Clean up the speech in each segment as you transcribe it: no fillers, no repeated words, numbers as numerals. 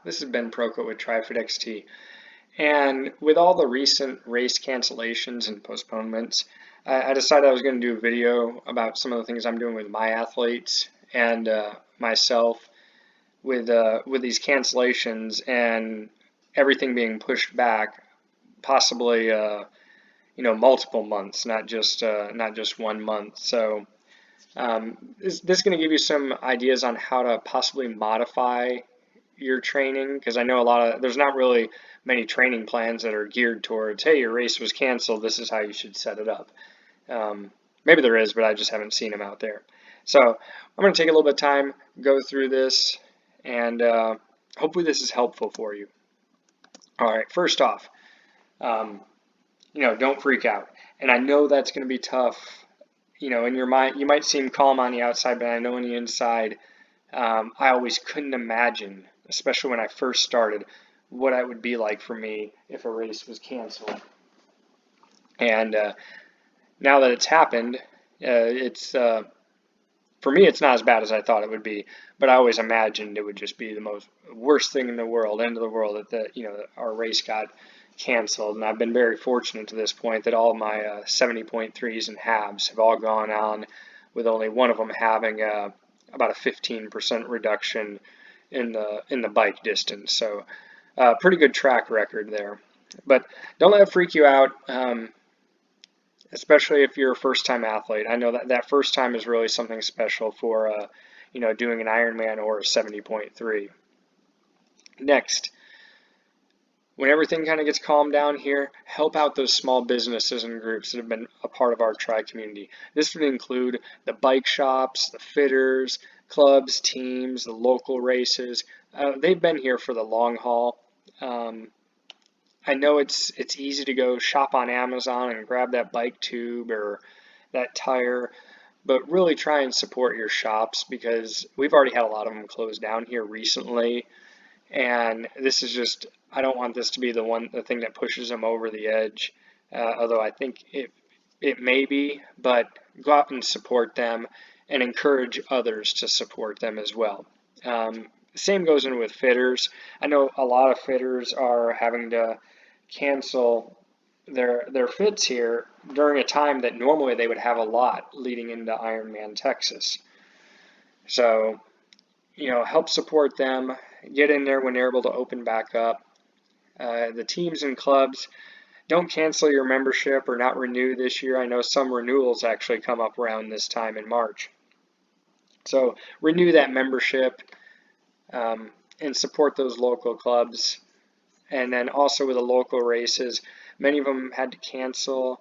This has been Proco with Trifit-XT. And with all the recent race cancellations and postponements, I decided I was going to do a video about some of the things I'm doing with my athletes and myself with these cancellations and everything being pushed back, possibly multiple months, not just 1 month. So this is going to give you some ideas on how to possibly modify your training, because I know there's not really many training plans that are geared towards, hey, your race was canceled, this is how you should set it up. Maybe there is, but I just haven't seen them out there. So I'm going to take a little bit of time, go through this, and hopefully this is helpful for you. All right, first off, don't freak out. And I know that's going to be tough. In your mind, you might seem calm on the outside, but I know on the inside, I always couldn't imagine, especially when I first started, what it would be like for me if a race was canceled. And now that it's happened, for me, it's not as bad as I thought it would be. But I always imagined it would just be the worst thing in the world, end of the world, that our race got canceled. And I've been very fortunate to this point that all of my 70.3s and halves have all gone on, with only one of them having about a 15% reduction in the bike distance. So pretty good track record there. But don't let it freak you out, especially if you're a first-time athlete. I know that first time is really something special for doing an Ironman or a 70.3. Next, when everything kind of gets calmed down here, help out those small businesses and groups that have been a part of our tri community. This would include the bike shops, the fitters, clubs, teams, the local races. They've been here for the long haul. I know it's easy to go shop on Amazon and grab that bike tube or that tire, but really try and support your shops, because we've already had a lot of them close down here recently. And this is just, I don't want this to be the thing that pushes them over the edge, although I think it may be. But go out and support them and encourage others to support them as well. Same goes in with fitters. I know a lot of fitters are having to cancel their fits here during a time that normally they would have a lot leading into Ironman Texas. So, help support them. Get in there when they're able to open back up. The teams and clubs, don't cancel your membership or not renew this year. I know some renewals actually come up around this time in March. So renew that membership and support those local clubs. And then also with the local races, many of them had to cancel.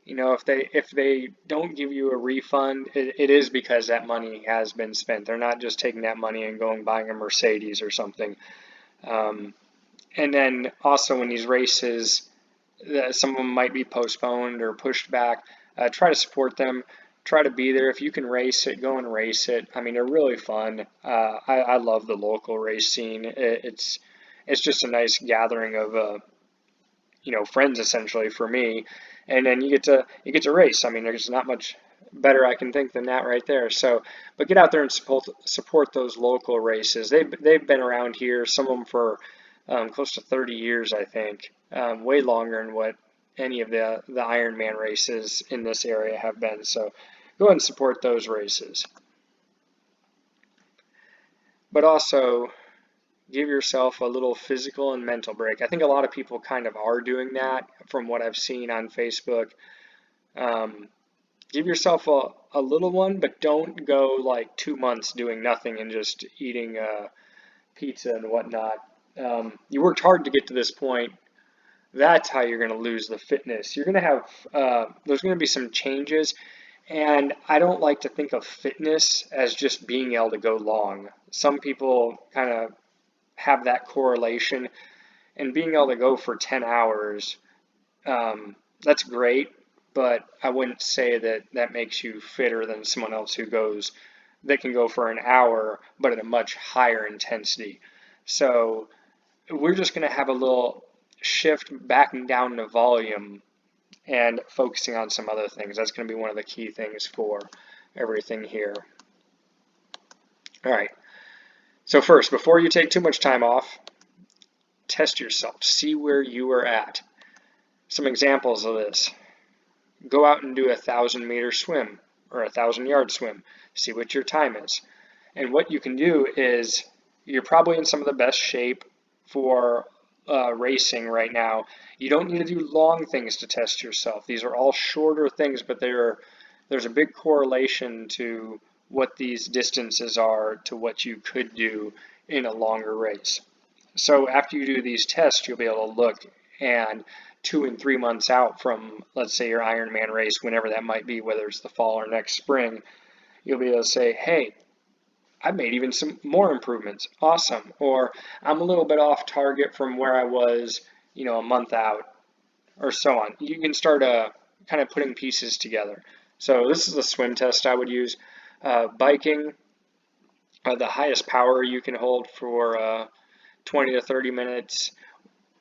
If they don't give you a refund, it is because that money has been spent. They're not just taking that money and going buying a Mercedes or something. And then also when these races, some of them might be postponed or pushed back, try to support them. Try to be there. If you can race it, go and race it. I mean, they're really fun. I love the local race scene. It's just a nice gathering of friends, essentially, for me. And then you get to race. I mean, there's not much better I can think than that right there. So, but get out there and support those local races. They've been around here, some of them for close to 30 years, I think, way longer than what any of the Ironman races in this area have been. So go ahead and support those races. But also give yourself a little physical and mental break. I think a lot of people kind of are doing that from what I've seen on Facebook. Give yourself a little one, but don't go like 2 months doing nothing and just eating pizza and whatnot. You worked hard to get to this point. That's how you're going to lose the fitness. You're going to have, there's going to be some changes. And I don't like to think of fitness as just being able to go long. Some people kind of have that correlation, and being able to go for 10 hours, that's great, but I wouldn't say that makes you fitter than someone else that can go for an hour, but at a much higher intensity. So we're just going to have a little shift backing down the volume and focusing on some other things. That's going to be one of the key things for everything here. All right. So first, before you take too much time off, Test yourself. See where you are at. Some examples of this. Go out and do a 1,000-meter swim or a 1,000-yard swim. See what your time is. And what you can do is, you're probably in some of the best shape for racing right now. You don't need to do long things to test yourself. These are all shorter things, but there's a big correlation to what these distances are to what you could do in a longer race. So after you do these tests, you'll be able to look, and 2 and 3 months out from, let's say, your Ironman race, whenever that might be, whether it's the fall or next spring, you'll be able to say, hey, I've made even some more improvements. Awesome. Or I'm a little bit off target from where I was, a month out, or so on. You can start kind of putting pieces together. So this is the swim test I would use. Biking, the highest power you can hold for 20 to 30 minutes.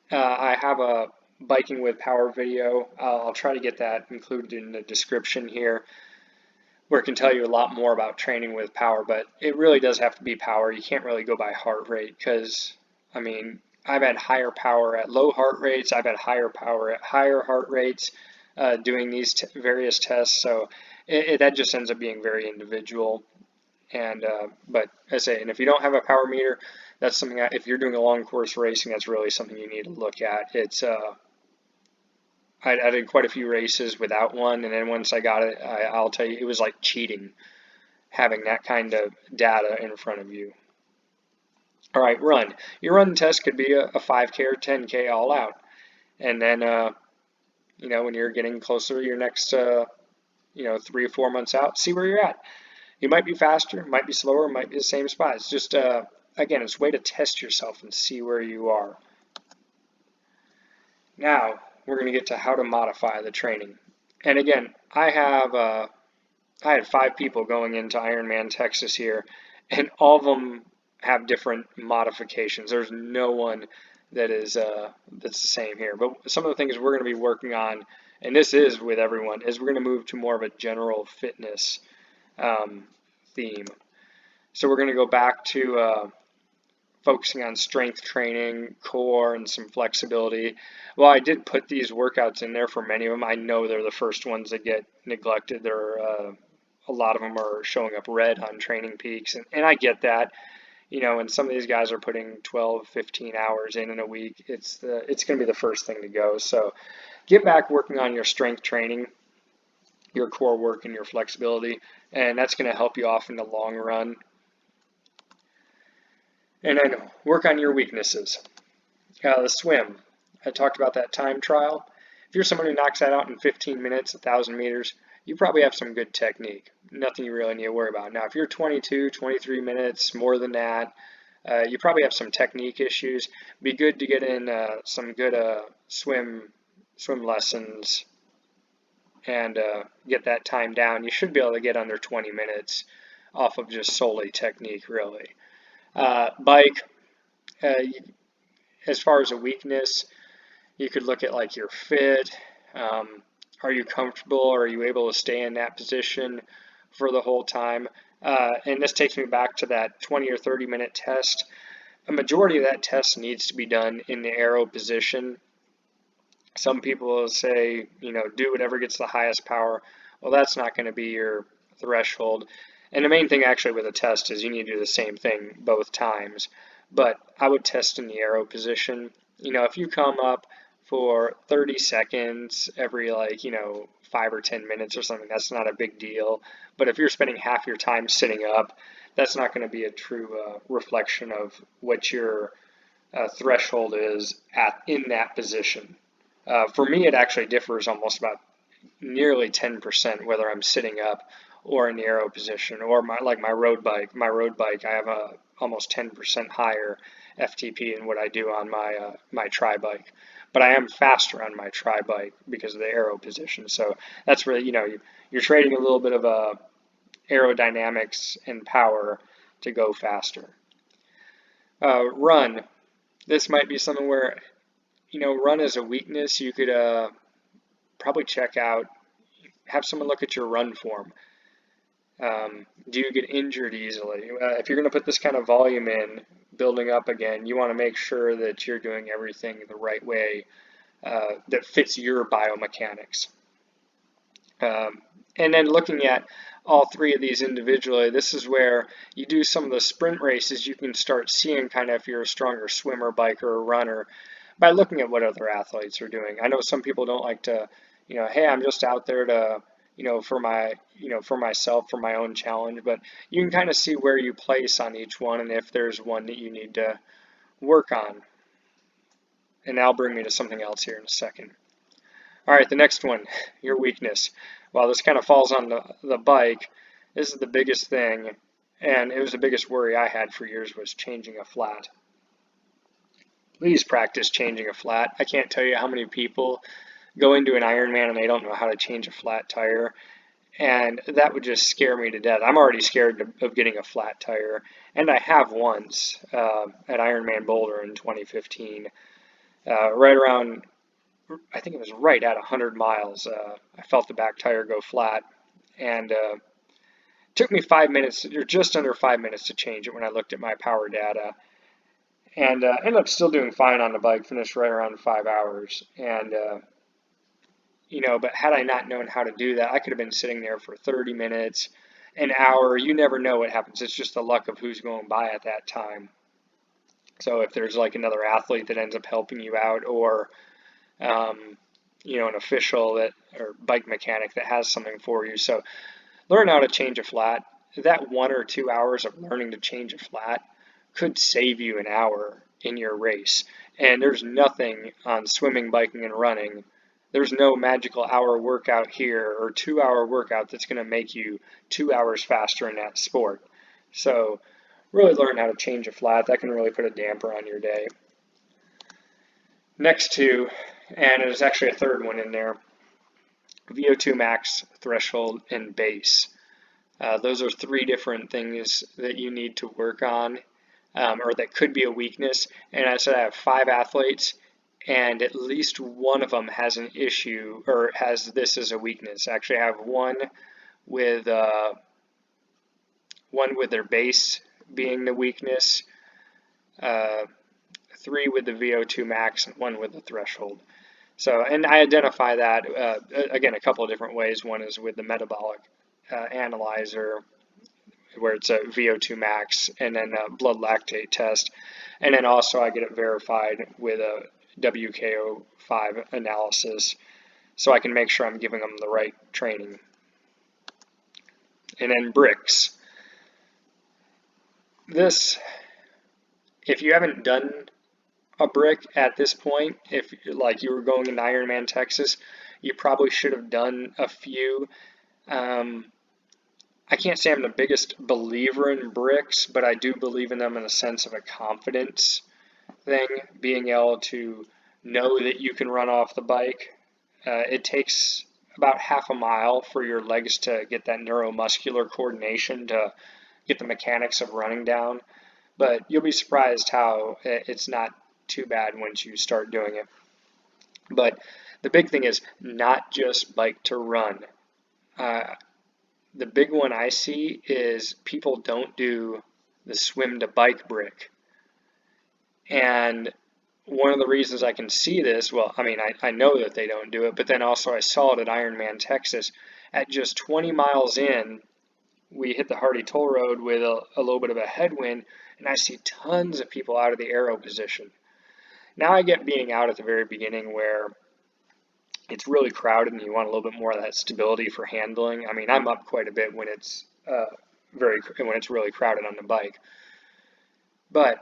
I have a biking with power video. I'll try to get that included in the description here, where it can tell you a lot more about training with power, but it really does have to be power. You can't really go by heart rate, because, I've had higher power at low heart rates. I've had higher power at higher heart rates doing these various tests, so that just ends up being very individual. And but as I say, and if you don't have a power meter, that's something that, if you're doing a long course racing, that's really something you need to look at. It's I did quite a few races without one, and then once I got it, I'll tell you, it was like cheating having that kind of data in front of you. All right, run. Your run test could be a 5K or 10K all out, and then when you're getting closer to your next 3 or 4 months out, see where you're at. You might be faster, might be slower, might be the same spot. It's just again, it's a way to test yourself and see where you are. Now we're going to get to how to modify the training. And again, I had 5 people going into Ironman Texas here, and all of them have different modifications. There's no one that is that's the same here. But some of the things we're going to be working on, and this is with everyone, is we're going to move to more of a general fitness theme. So we're going to go back to focusing on strength training, core, and some flexibility. Well, I did put these workouts in there for many of them. I know they're the first ones that get neglected. A lot of them are showing up red on Training Peaks, and I get that. And some of these guys are putting 12, 15 hours in a week. It's going to be the first thing to go. So get back working on your strength training, your core work, and your flexibility, and that's going to help you off in the long run. And then work on your weaknesses. The swim. I talked about that time trial. If you're someone who knocks that out in 15 minutes, 1,000 meters, you probably have some good technique. Nothing you really need to worry about. Now, if you're 22, 23 minutes, more than that, you probably have some technique issues. Be good to get in some good swim lessons and get that time down. You should be able to get under 20 minutes off of just solely technique, really. Bike, as far as a weakness, you could look at like your fit. Are you comfortable? Are you able to stay in that position for the whole time? And this takes me back to that 20 or 30 minute test. A majority of that test needs to be done in the aero position. Some people will say, do whatever gets the highest power. Well, that's not going to be your threshold. And the main thing actually with a test is you need to do the same thing both times. But I would test in the aero position. If you come up for 30 seconds every 5 or 10 minutes or something, that's not a big deal. But if you're spending half your time sitting up, that's not going to be a true reflection of what your threshold is in that position. For me, it actually differs almost about nearly 10% whether I'm sitting up or in the aero position, or my road bike. My road bike, I have a almost 10% higher FTP than what I do on my tri bike. But I am faster on my tri bike because of the aero position. So that's really, you're trading a little bit of aerodynamics and power to go faster. Run. This might be something where, run as a weakness. You could probably check out, have someone look at your run form. Do you get injured easily? If you're going to put this kind of volume in building up again, you want to make sure that you're doing everything the right way that fits your biomechanics. And then looking at all three of these individually, this is where you do some of the sprint races, you can start seeing kind of if you're a stronger swimmer, biker, or runner by looking at what other athletes are doing. I know some people don't like to, hey, I'm just out there to, for myself, for my own challenge, but you can kind of see where you place on each one and if there's one that you need to work on. And that'll bring me to something else here in a second. All right, the next one, your weakness. While this kind of falls on the bike, this is the biggest thing, and it was the biggest worry I had for years was changing a flat. Please practice changing a flat. I can't tell you how many people go into an Ironman and they don't know how to change a flat tire, and that would just scare me to death. I'm already scared of getting a flat tire, and I have once at Ironman Boulder in 2015, right around, I think it was right at 100 miles. I felt the back tire go flat, and it took me 5 minutes, or just under 5 minutes to change it when I looked at my power data, and ended up still doing fine on the bike, finished right around 5 hours, and but had I not known how to do that, I could have been sitting there for 30 minutes, an hour. You never know what happens. It's just the luck of who's going by at that time. So if there's like another athlete that ends up helping you out, or an official or bike mechanic that has something for you. So learn how to change a flat. That 1 or 2 hours of learning to change a flat could save you an hour in your race. And there's nothing on swimming, biking, and running. There's no magical hour workout here or 2-hour workout that's going to make you 2 hours faster in that sport. So really learn how to change a flat. That can really put a damper on your day. Next two, and there's actually a third one in there, VO2 max, threshold, and base. Those are 3 different things that you need to work on, or that could be a weakness. And I said I have 5 athletes, and at least one of them has an issue, or has this as a weakness. Actually, I have one with their base being the weakness, 3 with the VO2 max, and 1 with the threshold. So, and I identify that, again, a couple of different ways. One is with the metabolic analyzer, where it's a VO2 max, and then a blood lactate test. And then also I get it verified with a WKO5 analysis, so I can make sure I'm giving them the right training. And then bricks. This, if you haven't done a brick at this point, if like you were going into Ironman Texas, you probably should have done a few. I can't say I'm the biggest believer in bricks, but I do believe in them in a sense of a confidence thing, being able to know that you can run off the bike. It takes about half a mile for your legs to get that neuromuscular coordination to get the mechanics of running down, but you'll be surprised how it's not too bad once you start doing it. But the big thing is not just bike to run. The big one I see is people don't do the swim to bike brick. And one of the reasons I can see this, well, I mean, I know that they don't do it, but then also I saw it at Ironman Texas. At just 20 miles in, we hit the Hardy Toll Road with a little bit of a headwind, and I see tons of people out of the aero position. Now I get being out at the very beginning where it's really crowded and you want a little bit more of that stability for handling. I mean, I'm up quite a bit when it's really crowded on the bike. But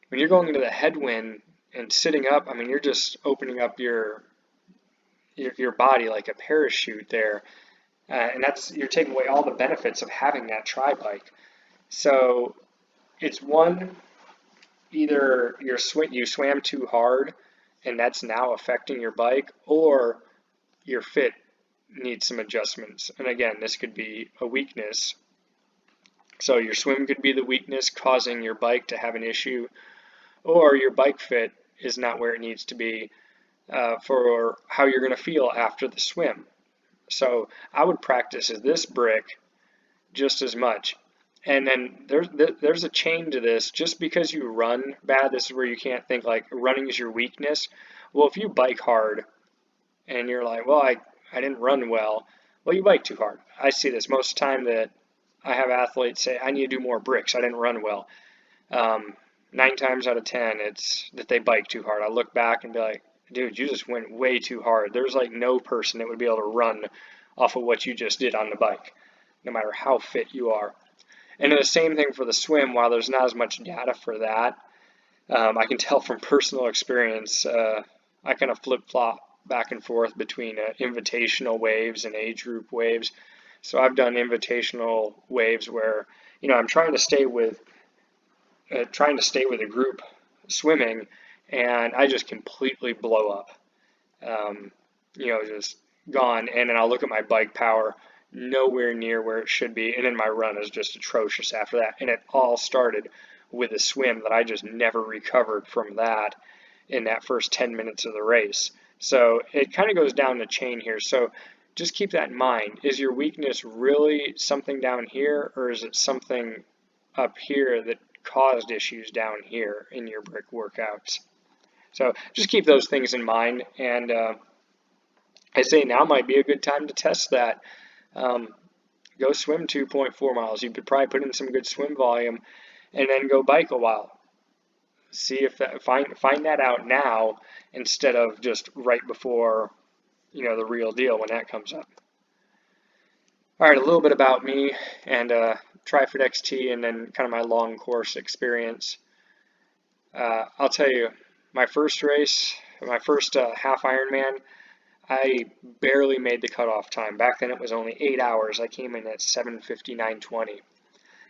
when you're going into the headwind and sitting up, I mean, you're just opening up your body like a parachute there. And you're taking away all the benefits of having that tri-bike. So it's one, either you swam too hard and that's now affecting your bike, or your fit needs some adjustments. And again, this could be a weakness. So your swim could be the weakness causing your bike to have an issue, or your bike fit is not where it needs to be for how you're going to feel after the swim. So I would practice this brick just as much. And then there's a chain to this. Just because you run bad, this is where you can't think like running is your weakness. Well, if you bike hard and you're like, well, I didn't run well, you bike too hard. I see this most of the time that I have athletes say, I need to do more bricks. I didn't run well. 9 times out of 10, it's that they bike too hard. I look back and be like, dude, you just went way too hard. There's like no person that would be able to run off of what you just did on the bike, no matter how fit you are. And then the same thing for the swim. While there's not as much data for that, I can tell from personal experience, I kind of flip-flop back and forth between invitational waves and age group waves. So I've done invitational waves where, I'm trying to stay with a group swimming, and I just completely blow up. Just gone. And then I'll look at my bike power, nowhere near where it should be, and then my run is just atrocious after that. And it all started with a swim that I just never recovered from that in that first 10 minutes of the race. So it kind of goes down the chain here. So just keep that in mind. Is your weakness really something down here, or is it something up here that caused issues down here in your brick workouts? So just keep those things in mind. And I say now might be a good time to test that. Go swim 2.4 miles. You could probably put in some good swim volume, and then go bike a while. See if find that out now instead of just right before the real deal when that comes up. All right, a little bit about me and Trifit-XT, and then kind of my long course experience. I'll tell you, my first race, my first half Ironman, I barely made the cutoff time. Back then it was only 8 hours. I came in at 7:59:20.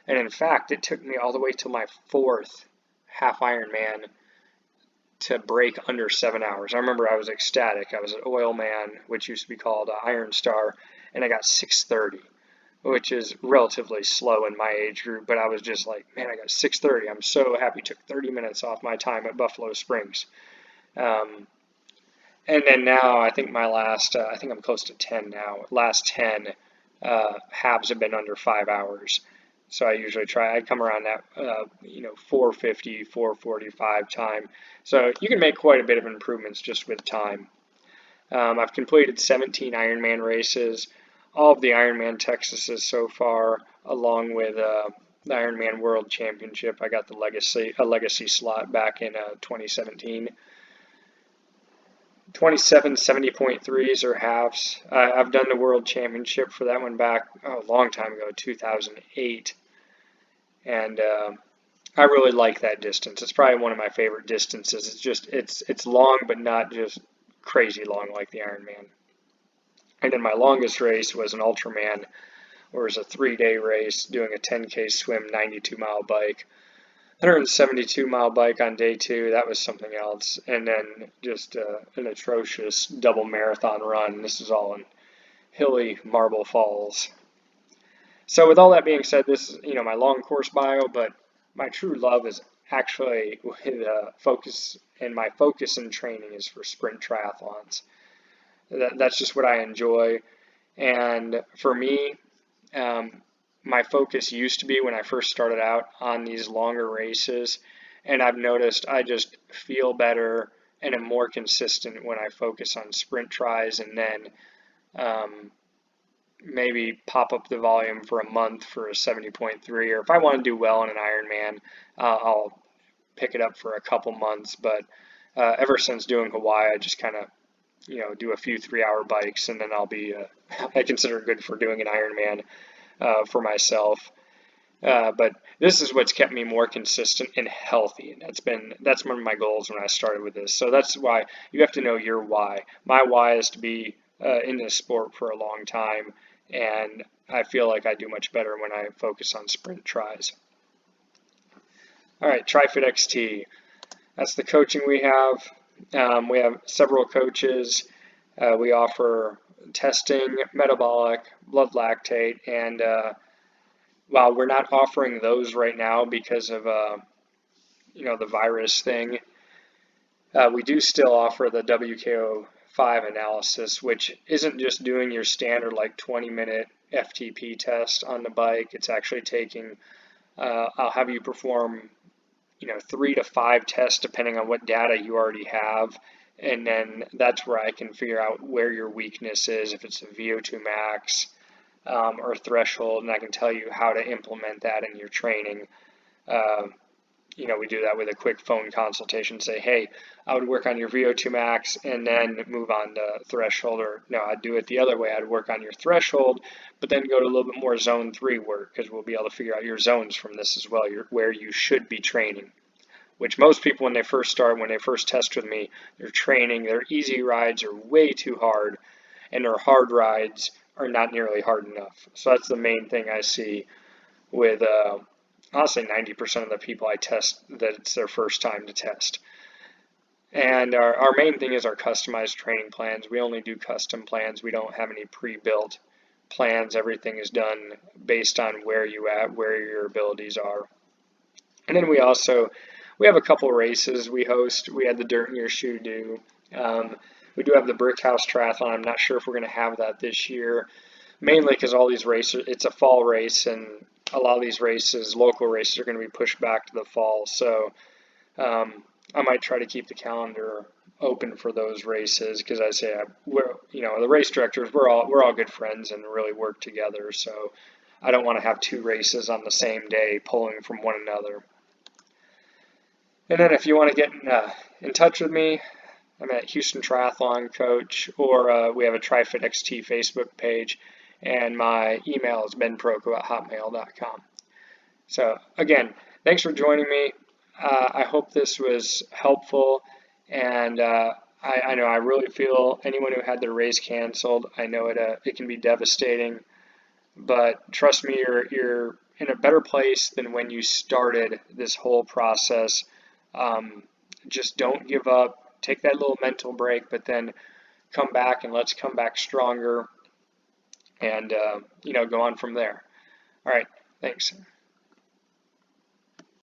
And in fact, it took me all the way to my fourth half Ironman to break under 7 hours. I remember I was ecstatic. I was at Oil Man, which used to be called Iron Star, and I got 6:30, which is relatively slow in my age group, but I was just like, man, I got 6:30. I'm so happy. Took 30 minutes off my time at Buffalo Springs. And then now I think my last, I think I'm close to 10 now. Last 10 halves have been under 5 hours. So I usually I come around that, 4:50, 4:45 time. So you can make quite a bit of improvements just with time. I've completed 17 Ironman races, all of the Ironman Texases so far, along with the Ironman World Championship. I got a legacy slot back in 2017. 27 70.3s or halves. I've done the World Championship for that one back a long time ago, 2008. And I really like that distance. It's probably one of my favorite distances. It's long, but not just crazy long like the Ironman. And then my longest race was an Ultraman, where it was a 3-day race doing a 10K swim, 92-mile bike. 172-mile bike on day 2, that was something else. And then just an atrocious double marathon run. This is all in hilly Marble Falls. So with all that being said, this is my long course bio, but my true love is actually with focus, and my focus in training is for sprint triathlons. That's just what I enjoy. And for me, my focus used to be when I first started out on these longer races, and I've noticed I just feel better and am more consistent when I focus on sprint tries, and then maybe pop up the volume for a month for a 70.3, or if I want to do well in an Ironman, I'll pick it up for a couple months. But ever since doing Hawaii, I just kind of do a few 3-hour bikes, and then I'll be I consider it good for doing an Ironman for myself. But this is what's kept me more consistent and healthy. That's one of my goals when I started with this. So that's why you have to know your why. My why is to be in this sport for a long time, and I feel like I do much better when I focus on sprint tries. All right, Trifit-XT. That's the coaching we have. We have several coaches. We offer testing, metabolic, blood lactate, and while we're not offering those right now because of the virus thing, we do still offer the WKO5 analysis, which isn't just doing your standard like 20-minute FTP test on the bike. It's actually taking I'll have you perform 3 to 5 tests depending on what data you already have, and then that's where I can figure out where your weakness is, if it's a VO2 max or threshold, and I can tell you how to implement that in your training. We do that with a quick phone consultation. Say, hey, I would work on your VO2 max and then move on to threshold, or no, I'd do it the other way. I'd work on your threshold, but then go to a little bit more zone 3 work, because we'll be able to figure out your zones from this as well, where you should be training. Which most people, when they first test with me, they're training, their easy rides are way too hard, and their hard rides are not nearly hard enough. So that's the main thing I see with honestly 90% of the people I test, that it's their first time to test. And our main thing is our customized training plans. We only do custom plans. We don't have any pre-built plans. Everything is done based on where you at, where your abilities are. And then we have a couple races we host. We had the Dirt in Your Shoe do. We do have the Brick House Triathlon. I'm not sure if we're going to have that this year, mainly because all these races, it's a fall race, and a lot of these races, local races, are going to be pushed back to the fall. So I might try to keep the calendar open for those races, because I say the race directors, we're all good friends and really work together. So I don't want to have 2 races on the same day pulling from one another. And then if you want to get in touch with me, I'm at Houston Triathlon Coach, or we have a Trifit-XT Facebook page, and my email is benproco@hotmail.com. So again, thanks for joining me. I hope this was helpful, and I know I really feel anyone who had their race canceled, I know it can be devastating, but trust me, you're in a better place than when you started this whole process. Just don't give up. Take that little mental break, but then come back, and let's come back stronger, and go on from there. All right, thanks.